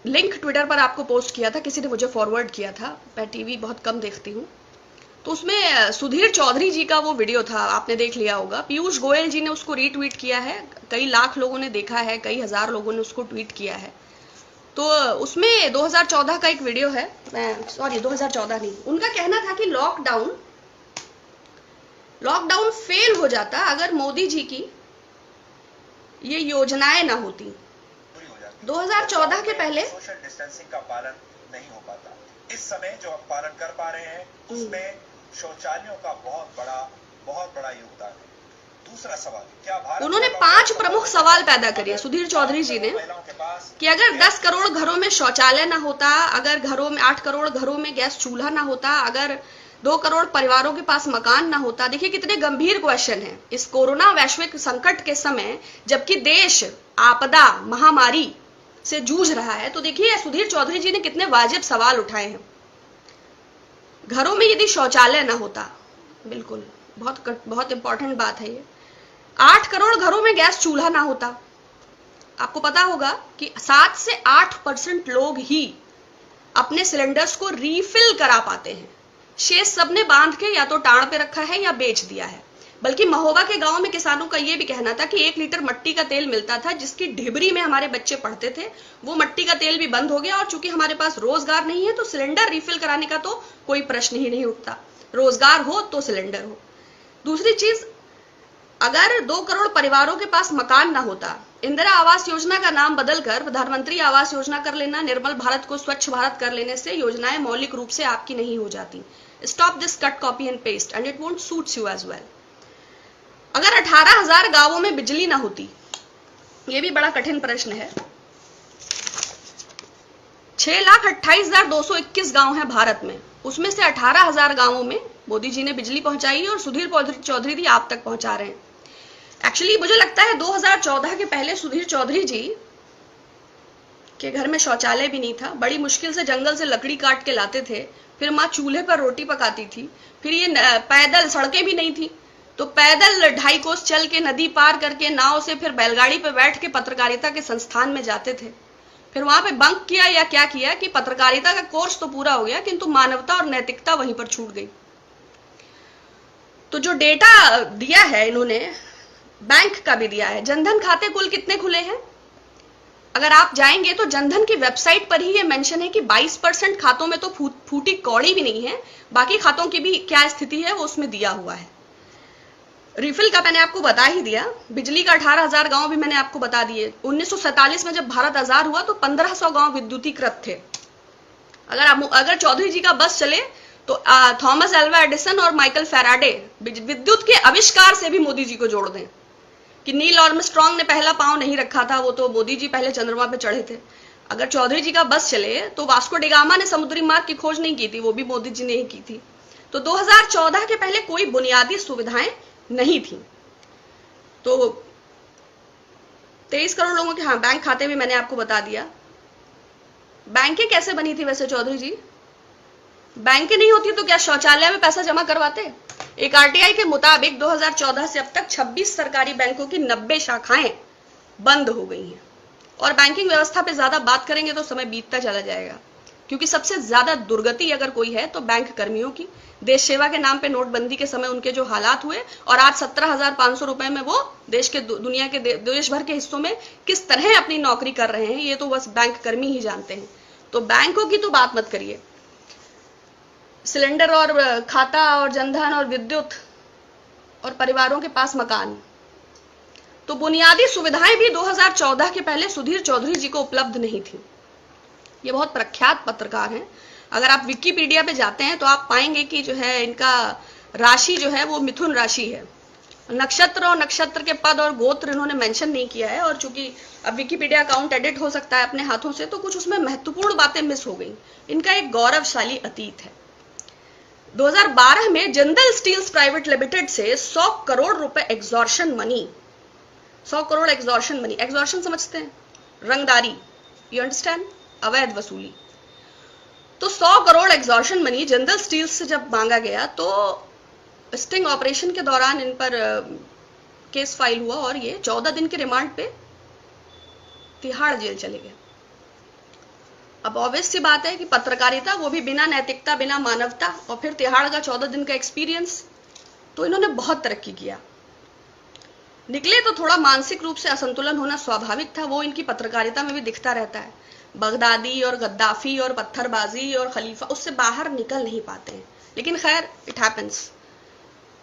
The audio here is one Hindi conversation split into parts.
लिंक ट्विटर पर आपको पोस्ट किया था, किसी ने मुझे फॉरवर्ड किया था, मैं टीवी बहुत कम देखती हूँ, तो उसमें सुधीर चौधरी जी का वो वीडियो था, आपने देख लिया होगा। पीयूष गोयल जी ने उसको रीट्वीट किया है, कई लाख लोगों ने देखा है, कई हजार लोगों ने उसको ट्वीट किया है। तो उसमें 2014 का एक वीडियो है, सॉरी 2014 नहीं, उनका कहना था कि लॉकडाउन फेल हो जाता अगर मोदी जी की ये योजनाएं ना होती। 2014 के पहले सोशल डिस्टेंसिंग का पालन नहीं हो पाता। इस समय जो हम पालन कर पा रहे हैं उसमें शौचालयों का बहुत बड़ा योगदान है। दूसरा सवाल, क्या भारत, उन्होंने 5 प्रमुख सवाल पैदा करे सुधीर चौधरी जी ने, कि अगर 10 करोड़ घरों में शौचालय ना होता, अगर घरों में 8 करोड़ घरों में गैस चूल्हा ना होता, अगर 2 करोड़ परिवारों के पास मकान ना होता। देखिए कितने गंभीर क्वेश्चन है इस कोरोना वैश्विक संकट के समय, जबकि देश आपदा महामारी से जूझ रहा है। तो देखिए सुधीर चौधरी जी ने कितने वाजिब सवाल उठाए हैं। घरों में यदि शौचालय ना होता, बिल्कुल बहुत इंपॉर्टेंट बात है ये। 8 करोड़ घरों में गैस चूल्हा ना होता। आपको पता होगा कि 7 से 8% लोग ही अपने सिलेंडर्स को रीफिल करा पाते हैं। शेष सबने बांध के या तो टाण पे रखा है या बेच दिया है। बल्कि महोबा के गांव में किसानों का यह भी कहना था कि 1 लीटर मट्टी का तेल मिलता था, जिसकी ढिबरी में हमारे बच्चे पढ़ते थे, वो मट्टी का तेल भी बंद हो गया। और चूंकि हमारे पास रोजगार नहीं है तो सिलेंडर रिफिल कराने का तो कोई प्रश्न ही नहीं उठता। रोजगार हो तो सिलेंडर हो। दूसरी चीज, अगर 2 करोड़ परिवारों के पास मकान ना होता, इंदिरा आवास योजना का नाम बदलकर प्रधानमंत्री आवास योजना कर लेना, निर्मल भारत को स्वच्छ भारत कर लेने से योजनाएं मौलिक रूप से आपकी नहीं हो जाती। Stop this cut copy and paste and it won't suits you as well. अगर 18,000 गांवों में बिजली ना होती, यह भी बड़ा कठिन प्रश्न है। 6,28,221 गांव हैं भारत में, उसमें से 18,000 गांवों में मोदी जी ने बिजली पहुंचाई और सुधीर चौधरी जी आप तक पहुंचा रहे हैं। एक्चुअली मुझे लगता है 2014 के पहले सुधीर चौधरी जी के घर में शौचालय भी नहीं था। बड़ी मुश्किल से जंगल से लकड़ी काट के लाते थे, फिर माँ चूल्हे पर रोटी पकाती थी, फिर ये पैदल, सड़कें भी नहीं थी तो पैदल 2.5 कोस चल के नदी पार करके नाव से फिर बैलगाड़ी पे बैठ के पत्रकारिता के संस्थान में जाते थे। फिर वहां पे बंक किया या क्या किया कि पत्रकारिता का कोर्स तो पूरा हो गया किंतु मानवता और नैतिकता वहीं पर छूट गई। तो जो डेटा दिया है इन्होंने, बैंक का भी दिया है। जनधन खाते कुल कितने खुले हैं? अगर आप जाएंगे तो जनधन की वेबसाइट पर ही ये मेंशन है कि 22% खातों में तो फूटी कौड़ी भी नहीं है, बाकी खातों की भी क्या स्थिति है वो उसमें दिया हुआ है। रिफिल का मैंने आपको बता ही दिया। बिजली का 18,000 गांव भी मैंने आपको बता दिए। 1947 में जब भारत आजाद हुआ तो 1500 गांव विद्युतीकृत थे। अगर चौधरी जी का बस चले तो थॉमस एल्वा एडिसन और माइकल फैराडे विद्युत के आविष्कार से भी मोदी जी को जोड़ दें कि नील आर्मस्ट्रांग ने पहला पांव नहीं रखा था, वो तो मोदी जी पहले चंद्रमा पे चढ़े थे। अगर चौधरी जी का बस चले तो वास्को डिगामा ने समुद्री मार्ग की खोज नहीं की थी, वो भी मोदी जी ने ही की थी। तो 2014 के पहले कोई बुनियादी सुविधाएं नहीं थी। तो 23 करोड़ लोगों के बैंक खाते भी मैंने आपको बता दिया। बैंकें कैसे बनी थी वैसे चौधरी जी? बैंकें नहीं होती तो क्या शौचालय में पैसा जमा करवाते? एक आरटीआई के मुताबिक 2014 से अब तक 26 सरकारी बैंकों की 90 शाखाएं बंद हो गई हैं। और बैंकिंग व्यवस्था पे ज्यादा बात करेंगे तो समय बीतता चला जाएगा, क्योंकि सबसे ज्यादा दुर्गति अगर कोई है तो बैंक कर्मियों की। देश सेवा के नाम पे नोटबंदी के समय उनके जो हालात हुए और आज 17,500 रुपए में वो देश के दुनिया के देश भर के हिस्सों में किस तरह अपनी नौकरी कर रहे हैं, ये तो बस बैंक कर्मी ही जानते हैं। तो बैंकों की तो बात मत करिए। सिलेंडर और खाता और जनधन और विद्युत और परिवारों के पास मकान, तो बुनियादी सुविधाएं भी 2014 के पहले सुधीर चौधरी जी को उपलब्ध नहीं थी। ये बहुत प्रख्यात पत्रकार हैं। अगर आप विकिपीडिया पे जाते हैं तो आप पाएंगे कि जो है इनका राशि जो है वो मिथुन राशि है। नक्षत्र और नक्षत्र के पद और गोत्र इन्होंने मेंशन नहीं किया है, और चूंकि अब विकिपीडिया अकाउंट एडिट हो सकता है अपने हाथों से, तो कुछ उसमें महत्वपूर्ण बातें मिस हो गई। इनका एक गौरवशाली अतीत है। 2012 में जिंदल स्टील्स प्राइवेट लिमिटेड से 100 करोड़ रुपए extortion money, 100 crore extortion money, extortion समझते हैं? रंगदारी, यू अंडरस्टैंड? अवैध वसूली। तो 100 crore extortion money Jindal steels से जब मांगा गया तो स्टिंग ऑपरेशन के दौरान इन पर केस फाइल हुआ और ये 14 दिन के रिमांड पे तिहाड़ जेल चले गए। अब ऑब्वियस सी बात है कि पत्रकारिता, वो भी बिना नैतिकता, बिना मानवता, और फिर तिहाड़ का 14 दिन का एक्सपीरियंस, तो इन्होंने बहुत तरक्की किया। निकले तो थोड़ा मानसिक रूप से असंतुलन होना स्वाभाविक था, वो इनकी पत्रकारिता में भी दिखता रहता है। बगदादी और गद्दाफी और पत्थरबाजी और खलीफा, उससे बाहर निकल नहीं पाते हैं, लेकिन खैर इट हैपेंस।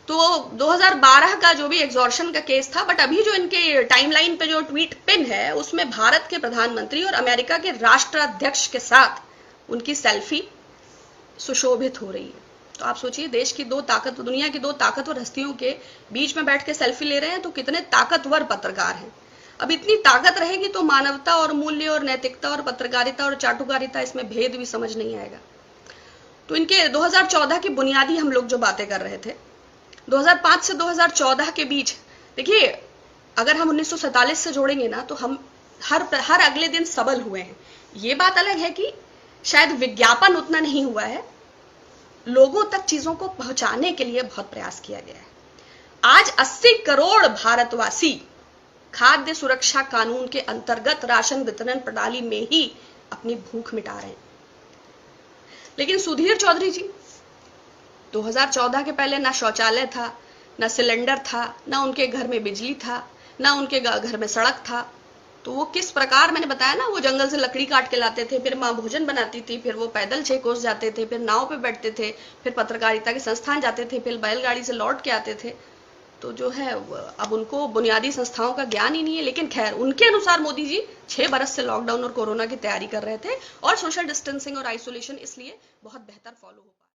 तो 2012 का जो भी एग्जॉर्शन का केस था, बट अभी जो इनके टाइमलाइन पे जो ट्वीट पिन है, उसमें भारत के प्रधानमंत्री और अमेरिका के राष्ट्राध्यक्ष के साथ उनकी सेल्फी सुशोभित हो रही है। तो आप सोचिए, देश की दुनिया की दो ताकतवर हस्तियों के बीच में बैठ के सेल्फी ले रहे हैं, तो कितने ताकतवर पत्रकार हैं। अब इतनी ताकत रहेगी तो मानवता और मूल्य और नैतिकता और पत्रकारिता और चाटुकारिता, इसमें भेद भी समझ नहीं आएगा। तो इनके 2014 की बुनियादी हम लोग जो बातें कर रहे थे, 2005 से 2014 के बीच, देखिए अगर हम 1947 से जोड़ेंगे ना, तो हम हर अगले दिन सबल हुए हैं। ये बात अलग है कि शायद विज्ञापन उतना नहीं हुआ है, लोगों तक चीजों को पहुंचाने के लिए बहुत प्रयास किया गया है। आज 80 करोड़ भारतवासी खाद्य सुरक्षा कानून के अंतर्गत राशन वितरण प्रणाली में ही अपनी भूख मिटा रहे हैं। लेकिन सुधीर चौधरी जी, 2014 के पहले ना शौचालय था, ना सिलेंडर था, ना उनके घर में बिजली था, ना उनके घर में सड़क था। तो वो किस प्रकार, मैंने बताया ना, वो जंगल से लकड़ी काट के लाते थे, फिर माँ भोजन बनाती थी, फिर वो पैदल 6 कोस जाते थे, फिर नाव पे बैठते थे, फिर पत्रकारिता के संस्थान जाते थे, फिर बैलगाड़ी से लौट के आते थे। तो जो है अब उनको बुनियादी संस्थाओं का ज्ञान ही नहीं है। लेकिन खैर, उनके अनुसार मोदी जी 6 बरस से लॉकडाउन और कोरोना की तैयारी कर रहे थे, और सोशल डिस्टेंसिंग और आइसोलेशन इसलिए बहुत बेहतर फॉलो हो